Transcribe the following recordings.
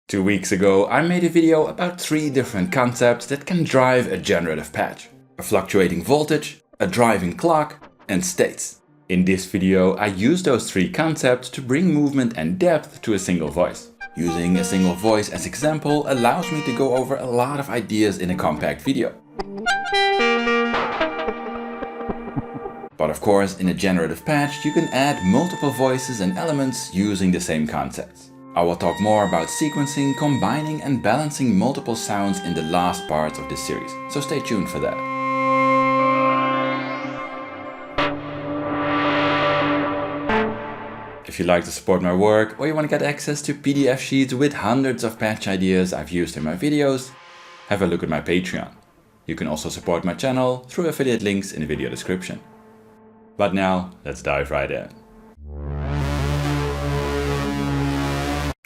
2 weeks ago, I made a video about 3 different concepts that can drive a generative patch: a fluctuating voltage, a driving clock, and states. In this video, I use those 3 concepts to bring movement and depth to a single voice. Using a single voice as example allows me to go over a lot of ideas in a compact video. But of course, in a generative patch, you can add multiple voices and elements using the same concepts. I will talk more about sequencing, combining and balancing multiple sounds in the last parts of this series, so stay tuned for that. If you like to support my work or you want to get access to PDF sheets with hundreds of patch ideas I've used in my videos, have a look at my Patreon. You can also support my channel through affiliate links in the video description. But now, let's dive right in.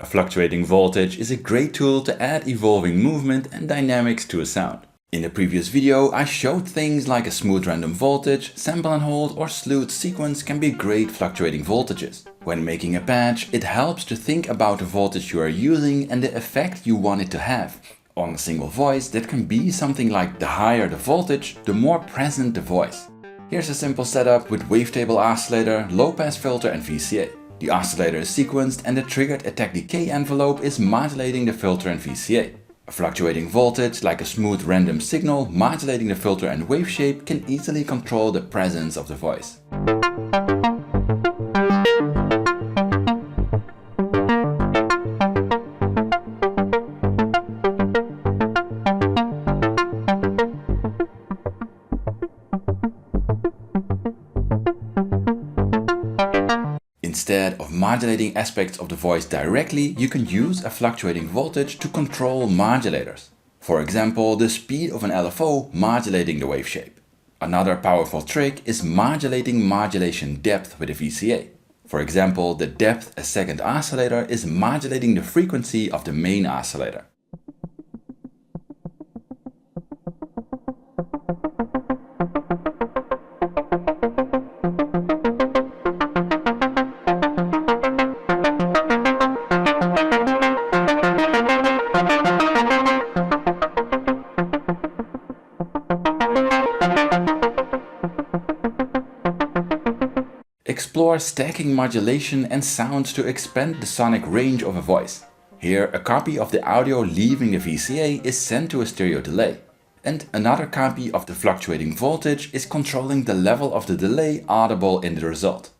A fluctuating voltage is a great tool to add evolving movement and dynamics to a sound. In the previous video, I showed things like a smooth random voltage, sample and hold or slewed sequence can be great fluctuating voltages. When making a patch, it helps to think about the voltage you are using and the effect you want it to have. On a single voice, that can be something like the higher the voltage, the more present the voice. Here's a simple setup with wavetable oscillator, low-pass filter and VCA. The oscillator is sequenced and the triggered attack decay envelope is modulating the filter and VCA. A fluctuating voltage, like a smooth random signal modulating the filter and wave shape, can easily control the presence of the voice. Instead of modulating aspects of the voice directly, you can use a fluctuating voltage to control modulators. For example, the speed of an LFO modulating the wave shape. Another powerful trick is modulating modulation depth with a VCA. For example, the depth a second oscillator is modulating the frequency of the main oscillator. Explore stacking modulation and sounds to expand the sonic range of a voice. Here, a copy of the audio leaving the VCA is sent to a stereo delay, and another copy of the fluctuating voltage is controlling the level of the delay audible in the result.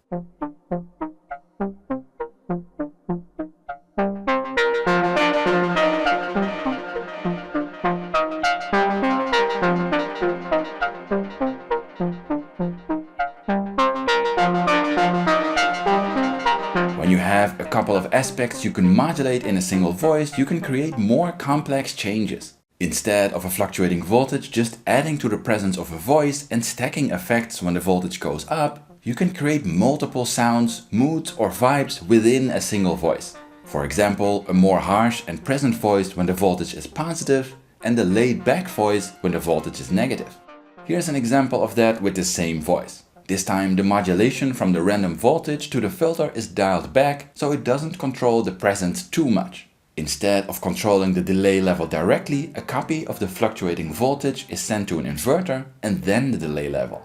When you have a couple of aspects you can modulate in a single voice, you can create more complex changes. Instead of a fluctuating voltage just adding to the presence of a voice and stacking effects when the voltage goes up, you can create multiple sounds, moods or vibes within a single voice. For example, a more harsh and present voice when the voltage is positive and a laid-back voice when the voltage is negative. Here's an example of that with the same voice. This time the modulation from the random voltage to the filter is dialed back so it doesn't control the presence too much. Instead of controlling the delay level directly, a copy of the fluctuating voltage is sent to an inverter and then the delay level.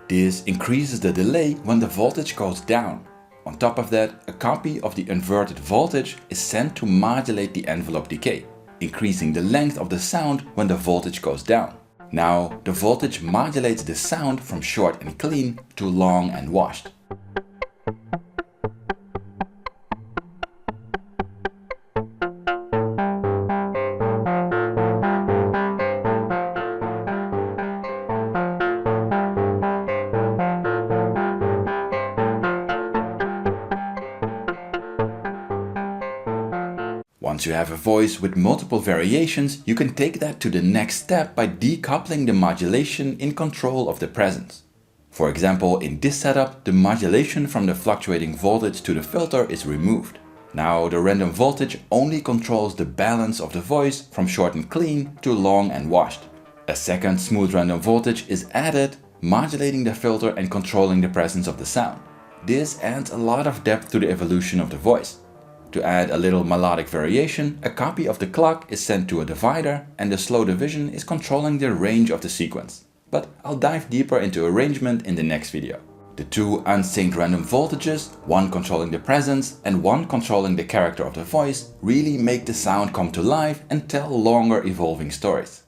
This increases the delay when the voltage goes down. On top of that, a copy of the inverted voltage is sent to modulate the envelope decay, increasing the length of the sound when the voltage goes down. Now, the voltage modulates the sound from short and clean to long and washed. Once you have a voice with multiple variations, you can take that to the next step by decoupling the modulation in control of the presence. For example, in this setup, the modulation from the fluctuating voltage to the filter is removed. Now the random voltage only controls the balance of the voice from short and clean to long and washed. A second smooth random voltage is added, modulating the filter and controlling the presence of the sound. This adds a lot of depth to the evolution of the voice. To add a little melodic variation, a copy of the clock is sent to a divider and the slow division is controlling the range of the sequence. But I'll dive deeper into arrangement in the next video. The two unsynced random voltages, one controlling the presence and one controlling the character of the voice, really make the sound come to life and tell longer evolving stories.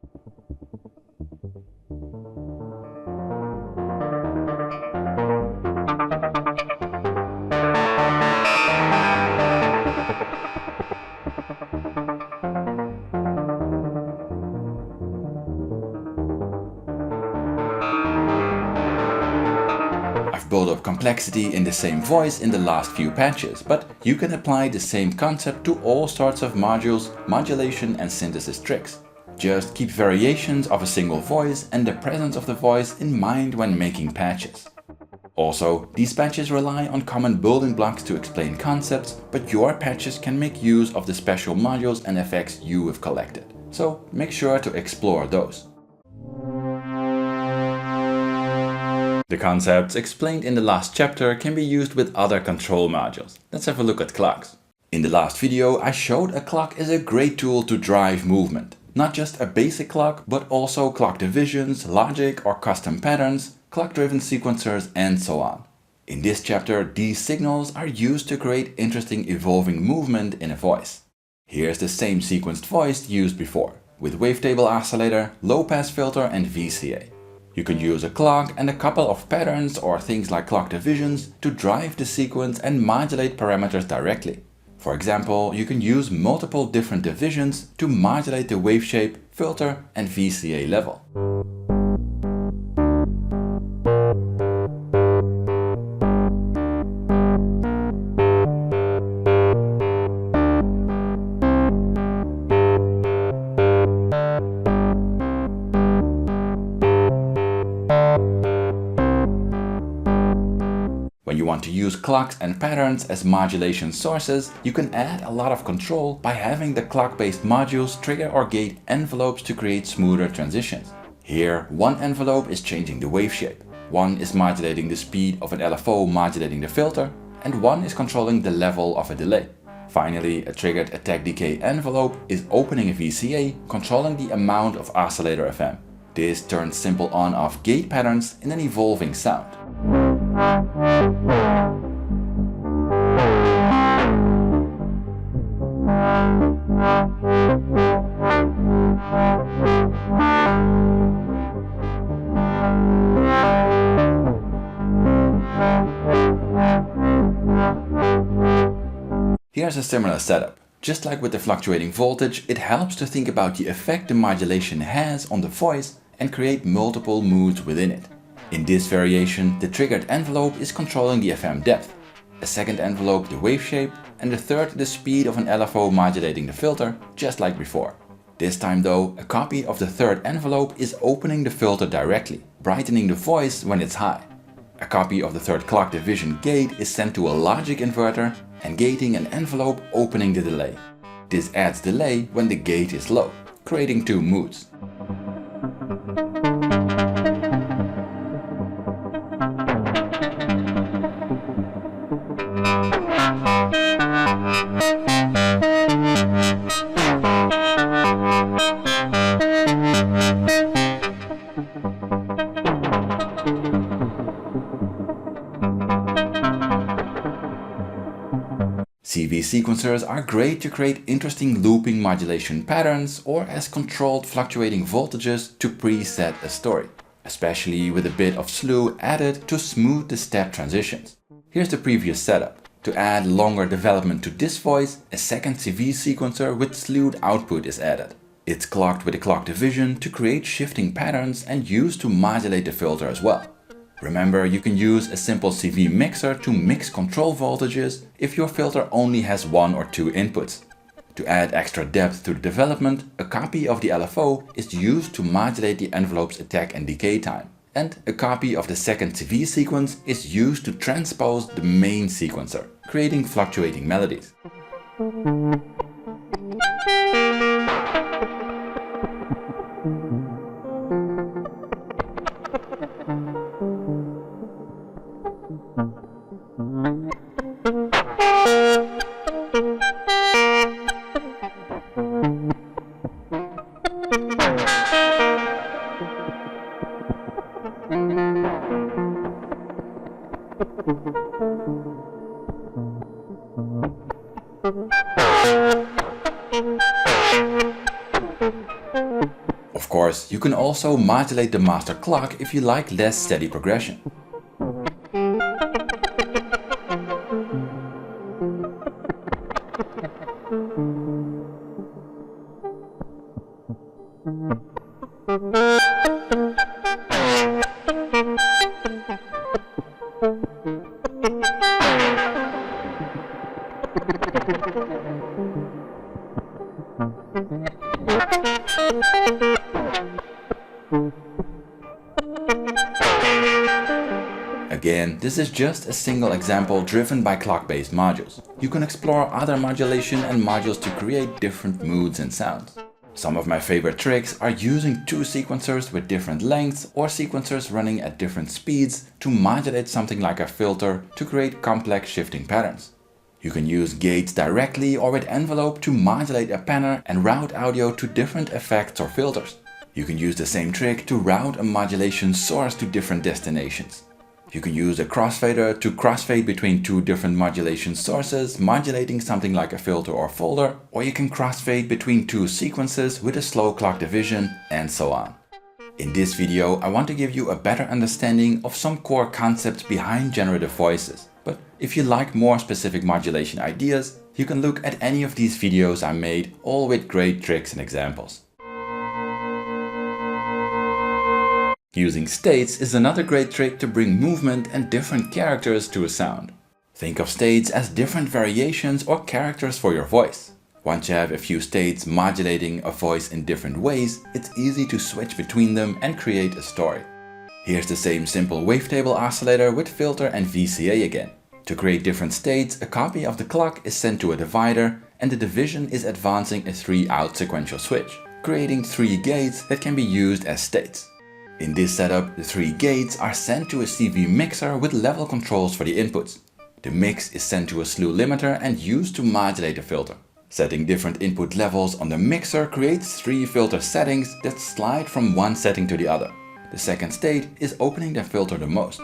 Build up complexity in the same voice in the last few patches, but you can apply the same concept to all sorts of modules, modulation and synthesis tricks. Just keep variations of a single voice and the presence of the voice in mind when making patches. Also, these patches rely on common building blocks to explain concepts, but your patches can make use of the special modules and effects you have collected. So make sure to explore those. The concepts explained in the last chapter can be used with other control modules. Let's have a look at clocks. In the last video I showed a clock is a great tool to drive movement. Not just a basic clock, but also clock divisions, logic or custom patterns, clock-driven sequencers and so on. In this chapter these signals are used to create interesting evolving movement in a voice. Here's the same sequenced voice used before, with wavetable oscillator, low-pass filter and VCA. You can use a clock and a couple of patterns or things like clock divisions to drive the sequence and modulate parameters directly. For example, you can use multiple different divisions to modulate the wave shape, filter and VCA level. When you want to use clocks and patterns as modulation sources, you can add a lot of control by having the clock-based modules trigger or gate envelopes to create smoother transitions. Here, one envelope is changing the wave shape, one is modulating the speed of an LFO modulating the filter, and one is controlling the level of a delay. Finally, a triggered attack decay envelope is opening a VCA, controlling the amount of oscillator FM. This turns simple on-off gate patterns in an evolving sound. Here's a similar setup. Just like with the fluctuating voltage, it helps to think about the effect the modulation has on the voice and create multiple moods within it. In this variation, the triggered envelope is controlling the FM depth, a second envelope the wave shape, and the third the speed of an LFO modulating the filter, just like before. This time though, a copy of the third envelope is opening the filter directly, brightening the voice when it's high. A copy of the third clock division gate is sent to a logic inverter and gating an envelope opening the delay. This adds delay when the gate is low, creating two moods. CV sequencers are great to create interesting looping modulation patterns or as controlled fluctuating voltages to preset a story, especially with a bit of slew added to smooth the step transitions. Here's the previous setup. To add longer development to this voice, a second CV sequencer with slewed output is added. It's clocked with a clock division to create shifting patterns and used to modulate the filter as well. Remember, you can use a simple CV mixer to mix control voltages if your filter only has one or two inputs. To add extra depth to the development, a copy of the LFO is used to modulate the envelope's attack and decay time. And a copy of the second CV sequence is used to transpose the main sequencer, creating fluctuating melodies. Of course, you can also modulate the master clock if you like less steady progression. Again, this is just a single example driven by clock-based modules. You can explore other modulation and modules to create different moods and sounds. Some of my favorite tricks are using two sequencers with different lengths or sequencers running at different speeds to modulate something like a filter to create complex shifting patterns. You can use gates directly or with envelope to modulate a panner and route audio to different effects or filters. You can use the same trick to route a modulation source to different destinations. You can use a crossfader to crossfade between two different modulation sources, modulating something like a filter or folder, or you can crossfade between two sequences with a slow clock division, and so on. In this video, I want to give you a better understanding of some core concepts behind generative voices. But if you like more specific modulation ideas, you can look at any of these videos I made, all with great tricks and examples. Using states is another great trick to bring movement and different characters to a sound. Think of states as different variations or characters for your voice. Once you have a few states modulating a voice in different ways, it's easy to switch between them and create a story. Here's the same simple wavetable oscillator with filter and VCA again. To create different states, a copy of the clock is sent to a divider and the division is advancing a 3-out sequential switch, creating 3 gates that can be used as states. In this setup, the 3 gates are sent to a CV mixer with level controls for the inputs. The mix is sent to a slew limiter and used to modulate the filter. Setting different input levels on the mixer creates 3 filter settings that slide from one setting to the other. The second state is opening the filter the most.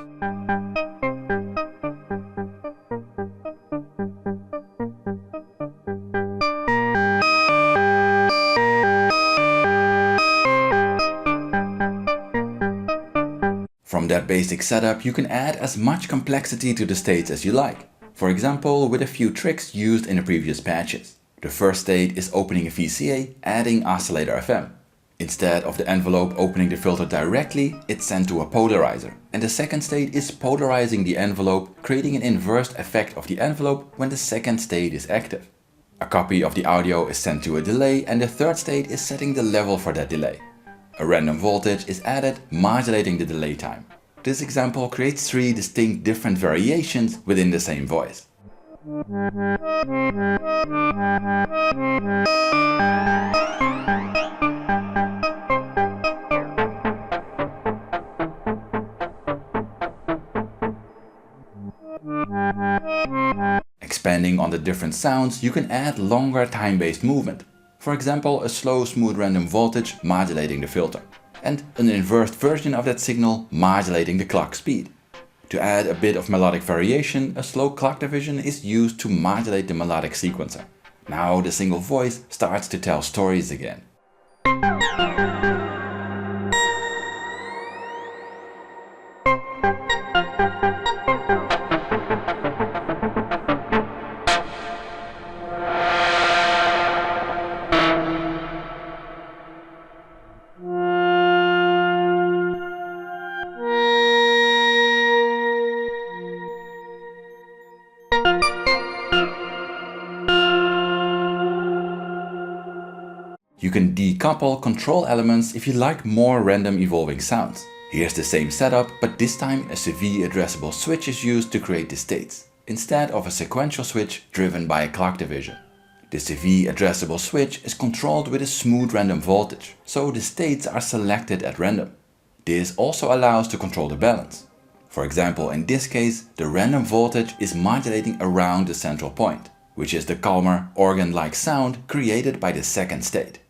From that basic setup, you can add as much complexity to the states as you like. For example, with a few tricks used in the previous patches. The first state is opening a VCA, adding oscillator FM. Instead of the envelope opening the filter directly, it's sent to a polarizer. And the second state is polarizing the envelope, creating an inverse effect of the envelope when the second state is active. A copy of the audio is sent to a delay, and the third state is setting the level for that delay. A random voltage is added, modulating the delay time. This example creates 3 distinct different variations within the same voice. Expanding on the different sounds, you can add longer time-based movement. For example, a slow smooth random voltage modulating the filter, and an inverted version of that signal modulating the clock speed. To add a bit of melodic variation, a slow clock division is used to modulate the melodic sequencer. Now the single voice starts to tell stories again. You can decouple control elements if you like more random evolving sounds. Here's the same setup, but this time a CV addressable switch is used to create the states, instead of a sequential switch driven by a clock division. The CV addressable switch is controlled with a smooth random voltage, so the states are selected at random. This also allows to control the balance. For example, in this case, the random voltage is modulating around the central point, which is the calmer, organ-like sound created by the second state.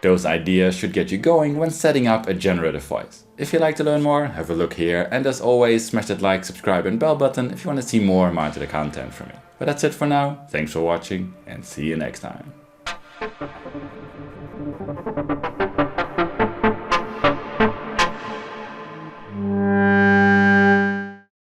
Those ideas should get you going when setting up a generative voice. If you'd like to learn more, have a look here, and as always, smash that like, subscribe and bell button if you want to see more Mynmytar content from me. But that's it for now, thanks for watching and see you next time.